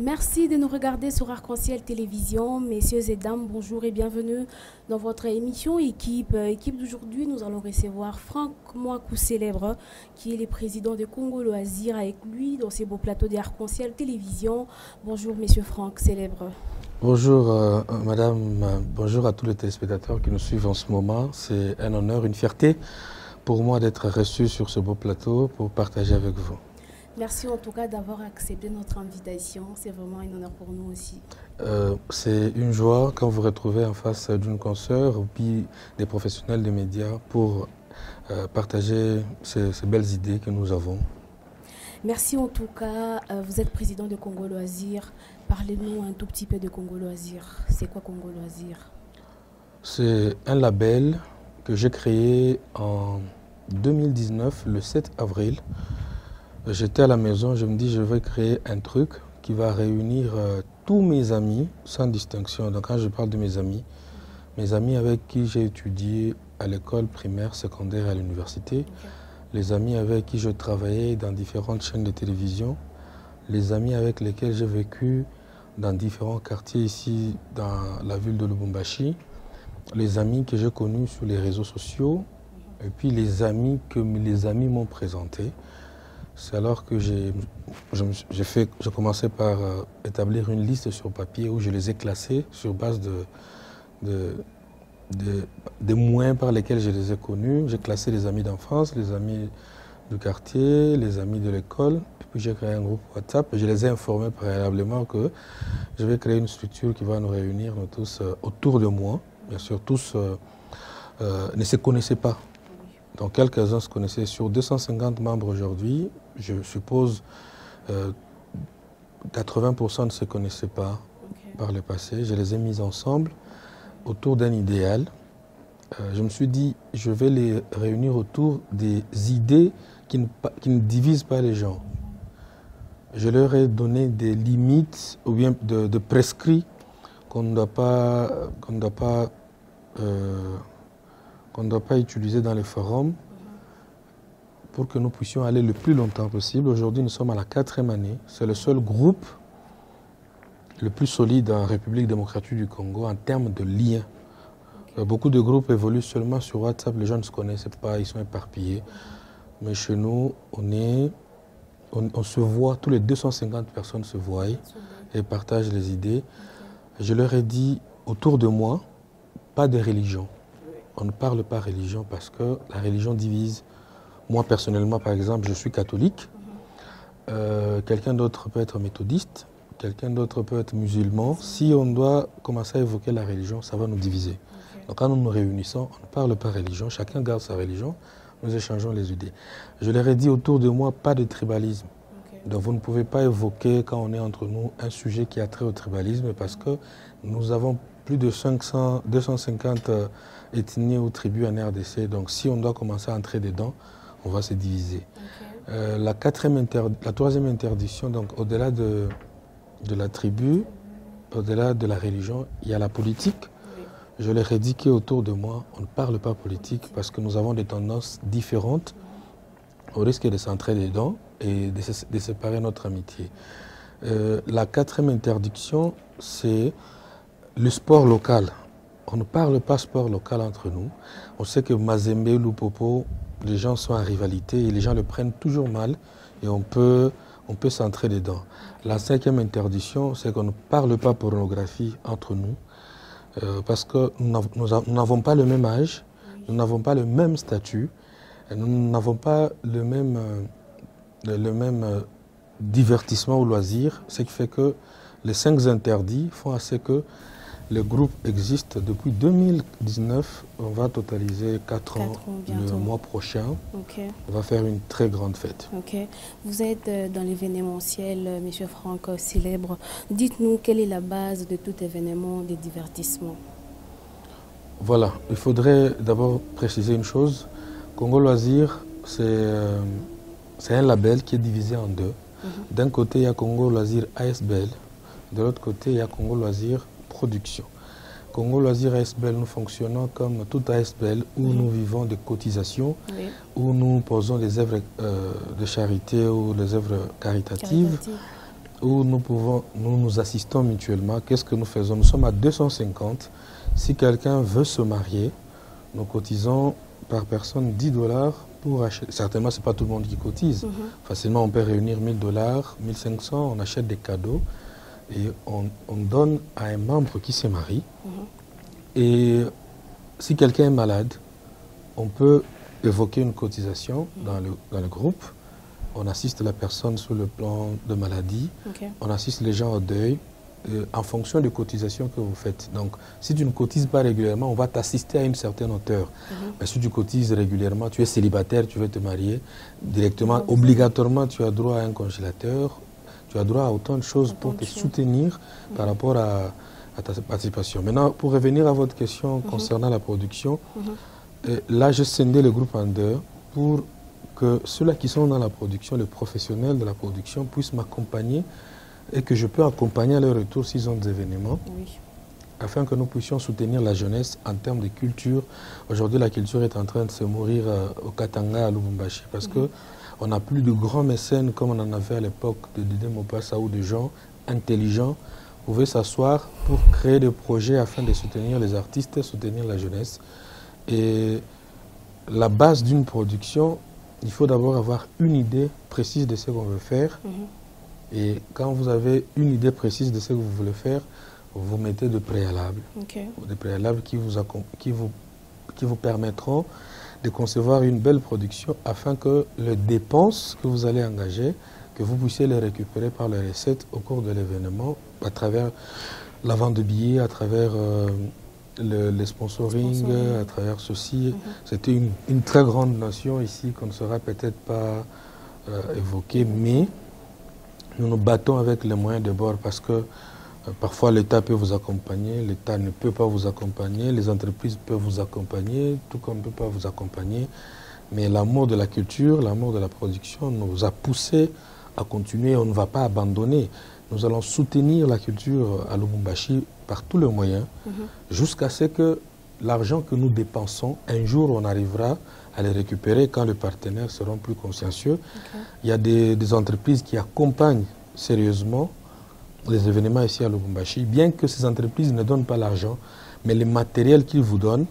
Merci de nous regarder sur Arc-en-Ciel Télévision. Messieurs et dames, bonjour et bienvenue dans votre émission Équipe. Équipe d'aujourd'hui, nous allons recevoir Franck Mouakou Célèbre, qui est le président de Congo Loisirs, avec lui dans ces beaux plateaux d'Arc-en-Ciel Télévision. Bonjour, monsieur Franck Célèbre. Bonjour madame, bonjour à tous les téléspectateurs qui nous suivent en ce moment. C'est un honneur, une fierté pour moi d'être reçu sur ce beau plateau pour partager avec vous. Merci en tout cas d'avoir accepté notre invitation. C'est vraiment un honneur pour nous aussi. C'est une joie quand vous vous retrouvez en face d'une consoeur ou puis des professionnels des médias pour partager ces belles idées que nous avons. Merci en tout cas. Vous êtes président de Congo Loisirs. Parlez-nous un tout petit peu de Congo Loisirs. C'est quoi Congo Loisirs? C'est un label que j'ai créé en 2019, le 7 avril. J'étais à la maison, je me dis je vais créer un truc qui va réunir tous mes amis, sans distinction. Donc quand je parle de mes amis avec qui j'ai étudié à l'école primaire, secondaire et à l'université, les amis avec qui je travaillais dans différentes chaînes de télévision, les amis avec lesquels j'ai vécu dans différents quartiers ici dans la ville de Lubumbashi, les amis que j'ai connus sur les réseaux sociaux, et puis les amis que les amis m'ont présentés. C'est alors que j'ai commencé par établir une liste sur papier où je les ai classés sur base des moyens par lesquels je les ai connus. J'ai classé les amis d'enfance, les amis du quartier, les amis de l'école. Et puis j'ai créé un groupe WhatsApp et je les ai informés préalablement que je vais créer une structure qui va nous réunir nous tous autour de moi. Bien sûr, tous ne se connaissaient pas. Donc quelques-uns se connaissaient. Sur 250 membres aujourd'hui, je suppose 80% ne se connaissaient pas par le passé. Je les ai mis ensemble autour d'un idéal. Je me suis dit, je vais les réunir autour des idées qui ne divisent pas les gens. Je leur ai donné des limites ou bien de prescrits qu'on ne doit pas utiliser dans les forums pour que nous puissions aller le plus longtemps possible. Aujourd'hui, nous sommes à la 4e année. C'est le seul groupe le plus solide en République démocratique du Congo en termes de liens. Beaucoup de groupes évoluent seulement sur WhatsApp. Les gens ne se connaissent pas, ils sont éparpillés. Mais chez nous, on se voit, tous les 250 personnes se voient et partagent les idées. Je leur ai dit, autour de moi, pas de religion. On ne parle pas religion parce que la religion divise. Moi, personnellement, par exemple, je suis catholique. Quelqu'un d'autre peut être méthodiste. Quelqu'un d'autre peut être musulman. Si on doit commencer à évoquer la religion, ça va nous diviser. Donc quand nous nous réunissons, on ne parle pas religion. Chacun garde sa religion. Nous échangeons les idées. Je leur ai dit autour de moi, pas de tribalisme. Donc vous ne pouvez pas évoquer, quand on est entre nous, un sujet qui a trait au tribalisme parce que nous avons plus de 250 ethnies ou tribus en RDC. Donc si on doit commencer à entrer dedans, on va se diviser. La 3e interdiction, donc au-delà de la tribu, au-delà de la religion, il y a la politique. Je leur ai dit qu'autour de moi, on ne parle pas politique parce que nous avons des tendances différentes. On risque de s'entrer dedans et de séparer notre amitié. La 4e interdiction, c'est le sport local. On ne parle pas sport local entre nous. On sait que Mazembe, Lupopo, les gens sont en rivalité et les gens le prennent toujours mal et on peut s'entrer dedans. La 5e interdiction, c'est qu'on ne parle pas pornographie entre nous parce que nous n'avons pas le même âge, nous n'avons pas le même statut, nous n'avons pas le même divertissement ou loisir, ce qui fait que les 5 interdits font à ce que le groupe existe depuis 2019. On va totaliser 4 ans le mois prochain. On va faire une très grande fête. Vous êtes dans l'événementiel, M. Franck Célèbre. Dites-nous quelle est la base de tout événement de divertissement. Voilà, il faudrait d'abord préciser une chose. Congo Loisirs, c'est un label qui est divisé en deux. D'un côté, il y a Congo Loisirs ASBL. De l'autre côté, il y a Congo Loisirs Production. Congo Loisirs ASBL, nous fonctionnons comme tout ASBL où nous vivons de cotisations, où nous posons des œuvres de charité ou des œuvres caritatives. où nous nous assistons mutuellement. Qu'est-ce que nous faisons? Nous sommes à 250. Si quelqu'un veut se marier, nous cotisons par personne $10 pour acheter. Certainement, ce n'est pas tout le monde qui cotise. Facilement, on peut réunir $1000, 1500, on achète des cadeaux et on donne à un membre qui se marie. Et si quelqu'un est malade, on peut évoquer une cotisation dans le groupe. On assiste la personne sur le plan de maladie, on assiste les gens au deuil, en fonction des cotisations que vous faites. Donc, si tu ne cotises pas régulièrement, on va t'assister à une certaine hauteur. Mais si tu cotises régulièrement, tu es célibataire, tu veux te marier, directement, obligatoirement, tu as droit à un congélateur, tu as droit à autant de choses pour te soutenir par rapport à ta participation. Maintenant, pour revenir à votre question concernant la production, là, j'ai scindé le groupe en deux pour que ceux-là qui sont dans la production, les professionnels de la production, puissent m'accompagner et que je peux accompagner à leur retour s'ils ont des événements, afin que nous puissions soutenir la jeunesse en termes de culture. Aujourd'hui, la culture est en train de se mourir au Katanga, à Lubumbashi, parce qu'on n'a plus de grands mécènes comme on en avait à l'époque de Dédé Mopassa ou de gens intelligents pouvaient s'asseoir pour créer des projets afin de soutenir les artistes, soutenir la jeunesse. Et la base d'une production, il faut d'abord avoir une idée précise de ce qu'on veut faire. Et quand vous avez une idée précise de ce que vous voulez faire, vous mettez de préalables. Des préalables qui vous permettront de concevoir une belle production afin que les dépenses que vous allez engager, que vous puissiez les récupérer par les recettes au cours de l'événement, à travers la vente de billets, à travers les sponsoring, à travers ceci. C'était une très grande notion ici qu'on ne saura peut-être pas évoquer, mais nous nous battons avec les moyens de bord parce que parfois l'État peut vous accompagner, l'État ne peut pas vous accompagner, les entreprises peuvent vous accompagner, tout comme ne peut pas vous accompagner. Mais l'amour de la culture, l'amour de la production nous a poussé à continuer, on ne va pas abandonner. Nous allons soutenir la culture à Lubumbashi par tous les moyens, jusqu'à ce que l'argent que nous dépensons, un jour on arrivera à les récupérer quand les partenaires seront plus consciencieux. Il y a des entreprises qui accompagnent sérieusement les événements ici à Lubumbashi, bien que ces entreprises ne donnent pas l'argent, mais le matériel qu'ils vous donnent,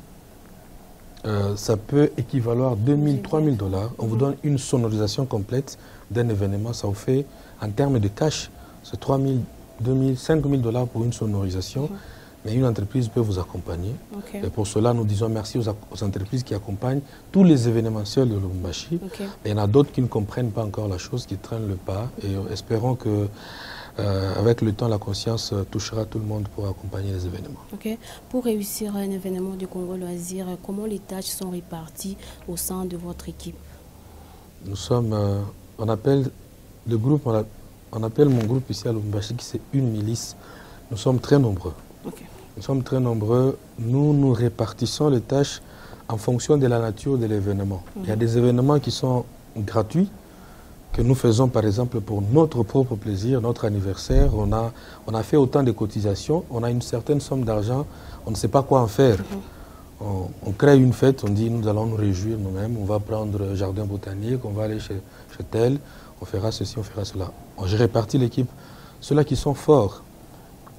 ça peut équivaloir 2000, 3000 $. On vous donne une sonorisation complète d'un événement, ça vous fait, en termes de cash, c'est 3000, 2000, 5000 $ pour une sonorisation. Mais une entreprise peut vous accompagner. Et pour cela, nous disons merci aux entreprises qui accompagnent tous les événementiels de Lubumbashi. Et il y en a d'autres qui ne comprennent pas encore la chose, qui traînent le pas. Et espérons que, avec le temps, la conscience touchera tout le monde pour accompagner les événements. Pour réussir un événement du Congo Loisir, comment les tâches sont réparties au sein de votre équipe? Nous sommes, on appelle le groupe, on appelle mon groupe ici à Lubumbashi, qui c'est une milice. Nous sommes très nombreux. Nous sommes très nombreux. Nous nous répartissons les tâches en fonction de la nature de l'événement. Il y a des événements qui sont gratuits, que nous faisons par exemple pour notre propre plaisir, notre anniversaire. On a fait autant de cotisations, on a une certaine somme d'argent, on ne sait pas quoi en faire. On crée une fête, on dit nous allons nous réjouir nous-mêmes, on va prendre un jardin botanique, on va aller chez tel, on fera ceci, on fera cela. Je répartis l'équipe. Ceux-là qui sont forts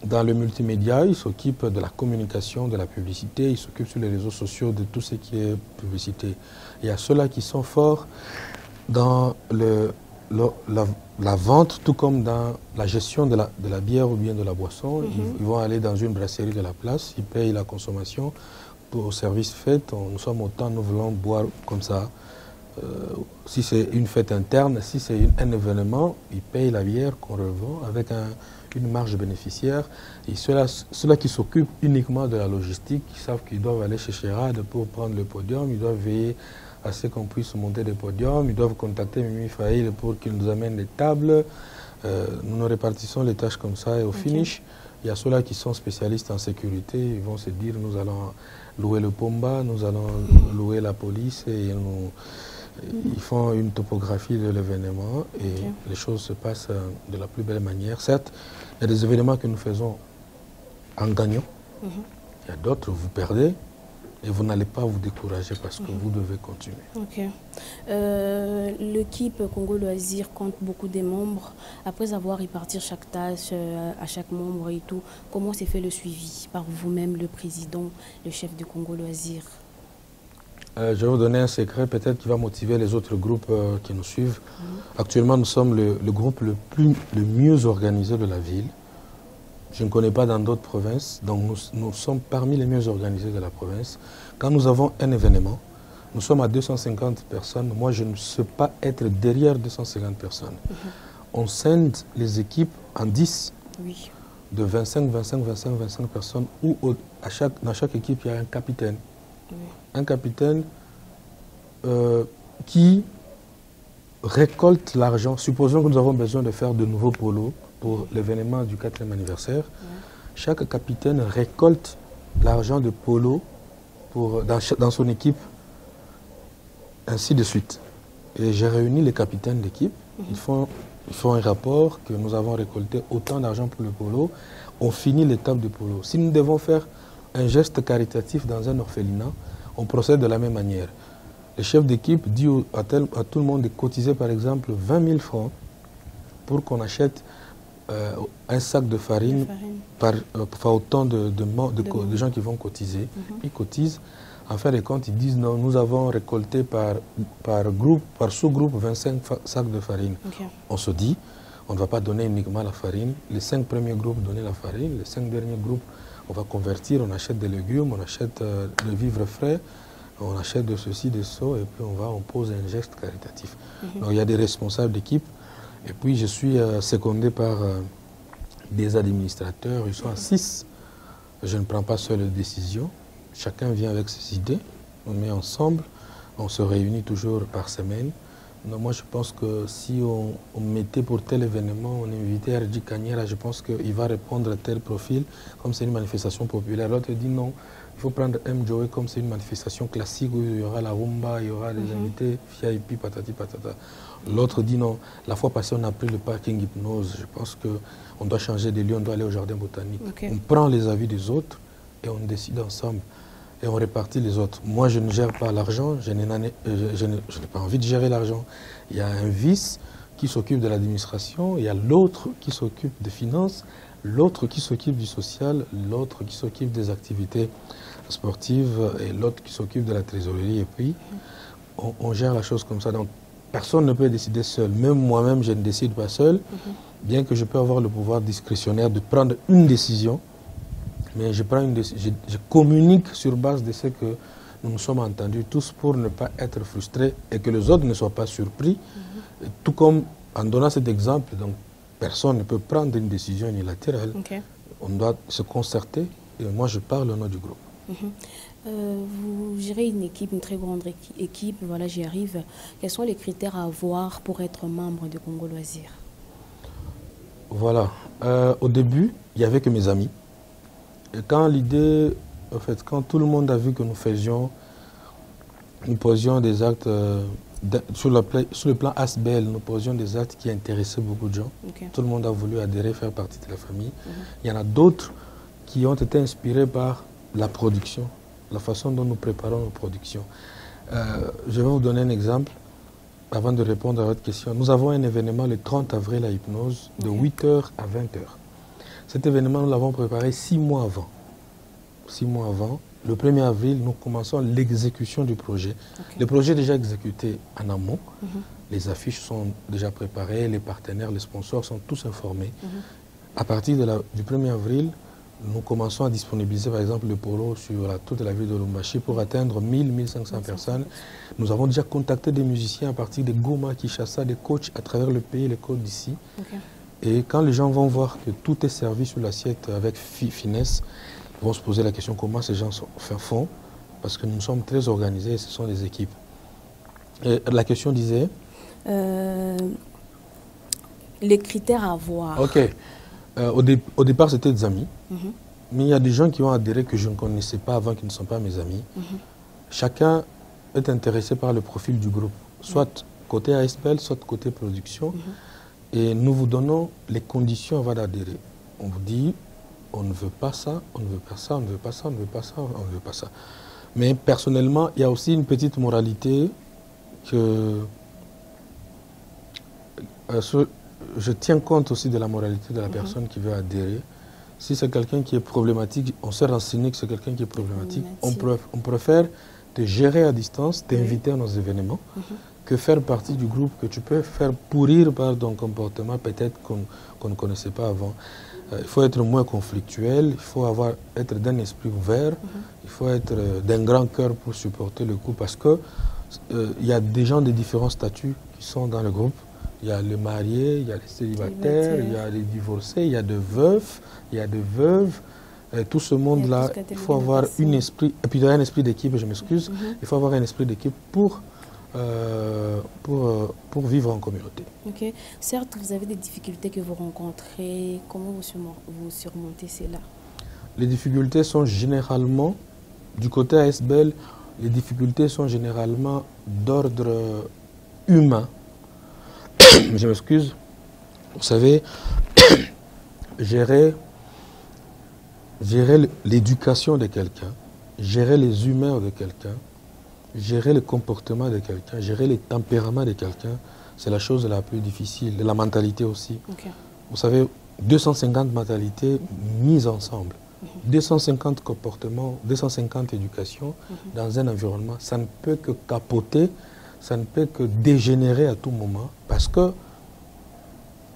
dans le multimédia, ils s'occupent de la communication, de la publicité, ils s'occupent sur les réseaux sociaux de tout ce qui est publicité. Il y a ceux-là qui sont forts dans la vente, tout comme dans la gestion de la bière ou bien de la boisson. Ils vont aller dans une brasserie de la place, ils payent la consommation pour service fête. Nous sommes autant, nous voulons boire comme ça. Si c'est une fête interne, si c'est un événement, ils payent la bière qu'on revend avec une marge bénéficiaire. Et ceux-là qui s'occupent uniquement de la logistique, qui savent qu'ils doivent aller chez Chérad pour prendre le podium, ils doivent veiller à ce qu'on puisse monter des podiums, ils doivent contacter Mimi Faïl pour qu'il nous amène des tables. Nous nous répartissons les tâches comme ça et au finish, il y a ceux-là qui sont spécialistes en sécurité, ils vont se dire nous allons louer le pomba, nous allons louer la police et ils font une topographie de l'événement et les choses se passent de la plus belle manière. Certes, il y a des événements que nous faisons en gagnant. Il y a d'autres, vous perdez. Et vous n'allez pas vous décourager parce que vous devez continuer. Ok. L'équipe Congo Loisirs compte beaucoup de membres. Après avoir réparti chaque tâche à chaque membre et tout, comment s'est fait le suivi par vous-même, le président, le chef de Congo Loisirs? Je vais vous donner un secret peut-être qui va motiver les autres groupes qui nous suivent. Actuellement, nous sommes le groupe le mieux organisé de la ville. Je ne connais pas dans d'autres provinces, donc nous sommes parmi les mieux organisés de la province. Quand nous avons un événement, nous sommes à 250 personnes. Moi, je ne sais pas être derrière 250 personnes. On scinde les équipes en 10, de 25, 25, 25, 25 personnes, où dans chaque équipe, il y a un capitaine. Un capitaine qui récolte l'argent. Supposons que nous avons besoin de faire de nouveaux polos pour l'événement du 4e anniversaire. Chaque capitaine récolte l'argent de polo dans son équipe, ainsi de suite. Et j'ai réuni les capitaines d'équipe. Ils font un rapport que nous avons récolté autant d'argent pour le polo. On finit l'étape de polo. Si nous devons faire un geste caritatif dans un orphelinat, on procède de la même manière. Le chef d'équipe dit à tout le monde de cotiser par exemple 20 000 francs pour qu'on achète un sac de farine par autant de gens qui vont cotiser. Ils cotisent. En fin de compte, ils disent non, nous avons récolté par sous-groupe 25 sacs de farine. On se dit, on ne va pas donner uniquement la farine. Les 5 premiers groupes donnent la farine. Les 5 derniers groupes, on va convertir, on achète des légumes, on achète des vivres frais, on achète de ceci, de ça, et puis on pose un geste caritatif. Donc il y a des responsables d'équipe. Et puis je suis secondé par des administrateurs, ils sont à 6. Je ne prends pas seul les décisions. Chacun vient avec ses idées, on met ensemble, on se réunit toujours par semaine. Donc moi je pense que si on mettait pour tel événement, on invitait R.J. Kanyera, je pense qu'il va répondre à tel profil, comme c'est une manifestation populaire. L'autre dit non, il faut prendre M. Joey comme c'est une manifestation classique où il y aura la rumba, il y aura des invités, VIP, patati patata. L'autre dit non, la fois passée on a pris le parking hypnose, je pense qu'on doit changer de lieu, on dois aller au jardin botanique. On prend les avis des autres et on décide ensemble. Et on répartit les autres. Moi, je ne gère pas l'argent, je n'ai pas envie de gérer l'argent. Il y a un vice qui s'occupe de l'administration, il y a l'autre qui s'occupe des finances, l'autre qui s'occupe du social, l'autre qui s'occupe des activités sportives et l'autre qui s'occupe de la trésorerie. Et puis, on gère la chose comme ça. Donc, personne ne peut décider seul. Même moi-même, je ne décide pas seul, bien que je peux avoir le pouvoir discrétionnaire de prendre une décision. Mais je communique sur base de ce que nous nous sommes entendus tous pour ne pas être frustrés et que les autres ne soient pas surpris. Et tout comme en donnant cet exemple, donc, personne ne peut prendre une décision unilatérale. On doit se concerter et moi je parle au nom du groupe. Vous gérez une équipe, une très grande équipe, voilà j'y arrive. Quels sont les critères à avoir pour être membre de Congo Loisirs? Voilà. Au début, il n'y avait que mes amis. Et quand l'idée, en fait, quand tout le monde a vu que nous posions des actes, sur le plan ASBL, nous posions des actes qui intéressaient beaucoup de gens. Tout le monde a voulu adhérer, faire partie de la famille. Il y en a d'autres qui ont été inspirés par la production, la façon dont nous préparons nos productions. Je vais vous donner un exemple avant de répondre à votre question. Nous avons un événement le 30 avril à Hypnose de 8h à 20h. Cet événement, nous l'avons préparé 6 mois avant. 6 mois avant, le 1er avril, nous commençons l'exécution du projet. Le projet est déjà exécuté en amont. Les affiches sont déjà préparées, les partenaires, les sponsors sont tous informés. À partir du 1er avril, nous commençons à disponibiliser par exemple le polo sur toute la ville de Lubumbashi pour atteindre 1000-1500 personnes. Nous avons déjà contacté des musiciens à partir de Goma, Kinshasa, des coachs à travers le pays, les coachs d'ici. Et quand les gens vont voir que tout est servi sur l'assiette avec finesse, ils vont se poser la question comment ces gens font, parce que nous sommes très organisés et ce sont des équipes. Et la question disait les critères à avoir. Ok. Au départ, c'était des amis. Mais il y a des gens qui ont adhéré que je ne connaissais pas avant, qui ne sont pas mes amis. Chacun est intéressé par le profil du groupe, soit côté ASBL, soit côté production. Et nous vous donnons les conditions avant d'adhérer. On vous dit, on ne veut pas ça, on ne veut pas ça, on ne veut pas ça, on ne veut pas ça, on ne veut pas ça. Mais personnellement, il y a aussi une petite moralité que je tiens compte aussi de la moralité de la personne qui veut adhérer. Si c'est quelqu'un qui est problématique, on s'est renseigné que c'est quelqu'un qui est problématique, on préfère te gérer à distance, t'inviter à nos événements, que faire partie du groupe que tu peux faire pourrir par ton comportement peut-être qu'on ne connaissait pas avant. Il faut être moins conflictuel, il faut être d'un esprit ouvert, il faut être d'un grand cœur pour supporter le groupe parce que il y a des gens de différents statuts qui sont dans le groupe. Il y a les mariés, il y a les célibataires, il y a les divorcés, il y a des veufs, il y a des veuves. Tout ce monde-là, il faut avoir un esprit, et puis il y a un esprit d'équipe, je m'excuse, il faut avoir un esprit d'équipe pour vivre en communauté. Ok. Certes, vous avez des difficultés que vous rencontrez. Comment vous surmontez cela? Les difficultés sont généralement, du côté ASBL, les difficultés sont généralement d'ordre humain. Je m'excuse. Vous savez, gérer l'éducation de quelqu'un, gérer les humeurs de quelqu'un, gérer le comportement de quelqu'un, gérer les tempéraments de quelqu'un, c'est la chose la plus difficile. La mentalité aussi. Okay. Vous savez, 250 mentalités mises ensemble, 250 comportements, 250 éducations dans un environnement, ça ne peut que capoter, ça ne peut que dégénérer à tout moment parce que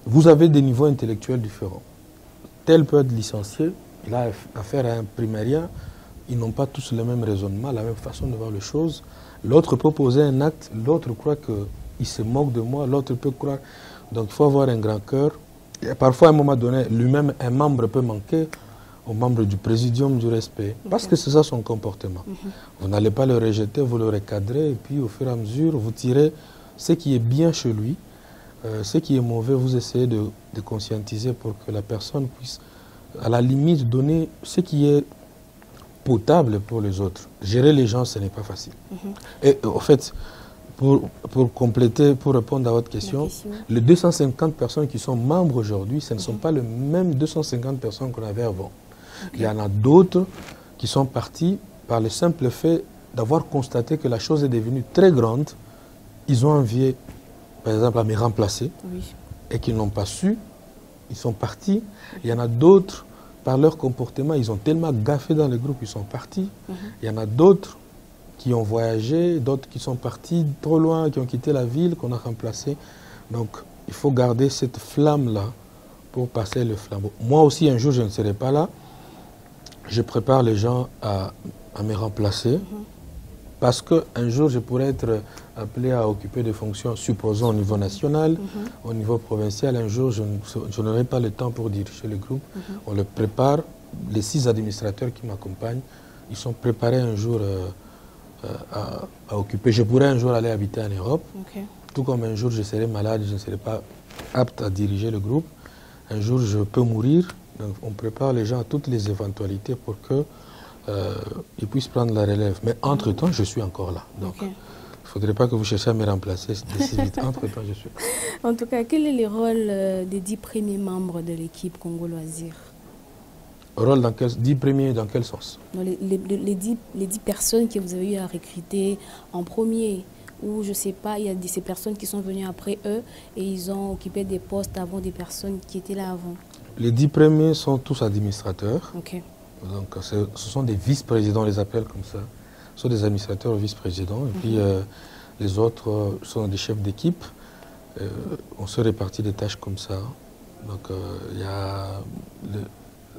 vous avez des niveaux intellectuels différents. Tel peut être licencié, il a affaire à un primérien, ils n'ont pas tous le même raisonnement, la même façon de voir les choses. L'autre peut poser un acte, l'autre croit qu'il se moque de moi, l'autre peut croire. Donc il faut avoir un grand cœur. Et parfois, à un moment donné, lui-même, un membre peut manquer au membre du présidium du respect. Parce que c'est ça son comportement. Vous n'allez pas le rejeter, vous le recadrez, et puis au fur et à mesure, vous tirez ce qui est bien chez lui, ce qui est mauvais, vous essayez de conscientiser pour que la personne puisse, à la limite, donner ce qui est potable pour les autres. Gérer les gens, ce n'est pas facile. Et en fait, pour compléter, pour répondre à votre question, les 250 personnes qui sont membres aujourd'hui, ce ne sont pas les mêmes 250 personnes qu'on avait avant. Il y en a d'autres qui sont partis par le simple fait d'avoir constaté que la chose est devenue très grande. Ils ont envié, par exemple, à me remplacer et qu'ils n'ont pas su. Ils sont partis. Il y en a d'autres, par leur comportement, ils ont tellement gaffé dans le groupe, ils sont partis. Il y en a d'autres qui ont voyagé, d'autres qui sont partis trop loin, qui ont quitté la ville, qu'on a remplacé. Donc, il faut garder cette flamme-là pour passer le flambeau. Moi aussi, un jour, je ne serai pas là. Je prépare les gens à me remplacer parce qu'un jour, je pourrais être appelé à occuper des fonctions, supposons au niveau national, au niveau provincial. Un jour, je n'aurai pas le temps pour diriger le groupe. On le prépare. Les 6 administrateurs qui m'accompagnent, ils sont préparés un jour à occuper. Je pourrais un jour aller habiter en Europe. Tout comme un jour, je serai malade, je ne serai pas apte à diriger le groupe. Un jour, je peux mourir. Donc, on prépare les gens à toutes les éventualités pour qu'ils puissent prendre la relève. Mais entre-temps, je suis encore là. Donc, il ne faudrait pas que vous cherchiez à me remplacer si vite. Entre-temps, je suis là. En tout cas, quel est le rôle des 10 premiers membres de l'équipe Congo Loisirs? Rôle dans 10 premiers, dans quel sens? Les 10 personnes que vous avez eu à recruter en premier, ou je ne sais pas, il y a ces personnes qui sont venues après eux et ils ont occupé des postes avant des personnes qui étaient là avant. Les 10 premiers sont tous administrateurs. Donc, ce sont des vice-présidents, on les appelle comme ça. Ce sont des administrateurs vice-présidents. Et puis, les autres sont des chefs d'équipe. On se répartit des tâches comme ça. Donc, il y a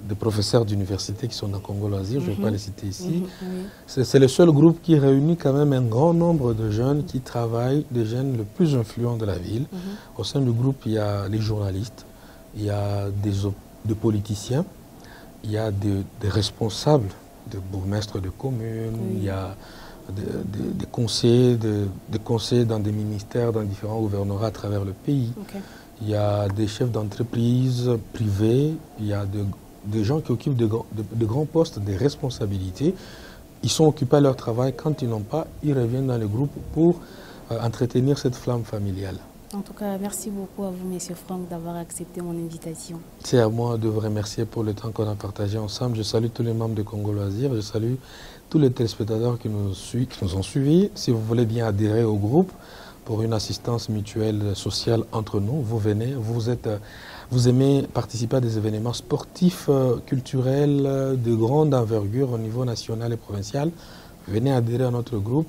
des professeurs d'université qui sont dans Congo Loisirs, je ne vais pas les citer ici. C'est le seul groupe qui réunit quand même un grand nombre de jeunes qui travaillent, des jeunes le plus influents de la ville. Au sein du groupe, il y a les journalistes, il y a des politiciens, il y a des responsables, des bourgmestres de communes, il y a des conseillers, des conseillers dans des ministères, dans différents gouvernorats à travers le pays. Il y a des chefs d'entreprise privés, il y a des gens qui occupent de grands postes, des responsabilités. Ils sont occupés à leur travail. Quand ils n'ont pas, ils reviennent dans le groupe pour entretenir cette flamme familiale. En tout cas, merci beaucoup à vous, Monsieur Franck, d'avoir accepté mon invitation. C'est à moi de vous remercier pour le temps qu'on a partagé ensemble. Je salue tous les membres de Congo Loisirs. Je salue tous les téléspectateurs qui nous ont suivis. Si vous voulez bien adhérer au groupe pour une assistance mutuelle sociale entre nous, vous venez. Vous aimez participer à des événements sportifs, culturels, de grande envergure au niveau national et provincial. Venez adhérer à notre groupe.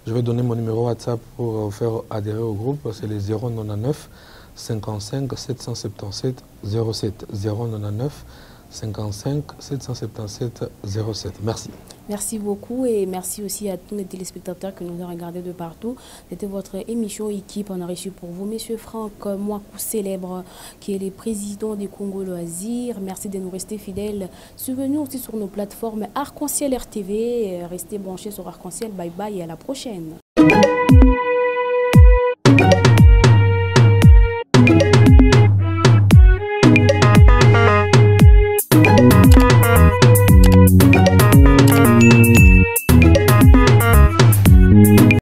Je vais donner mon numéro WhatsApp pour vous faire adhérer au groupe. C'est le 099 55 777 07. 099 55 777 07. Merci. Merci beaucoup et merci aussi à tous les téléspectateurs qui nous ont regardés de partout. C'était votre émission Équipe. On a reçu pour vous Monsieur Franck Mouakou Célèbre, qui est le président du Congo Loisirs. Merci de nous rester fidèles. Suivez-nous aussi sur nos plateformes Arc-en-Ciel RTV. Restez branchés sur Arc-en-Ciel. Bye bye et à la prochaine.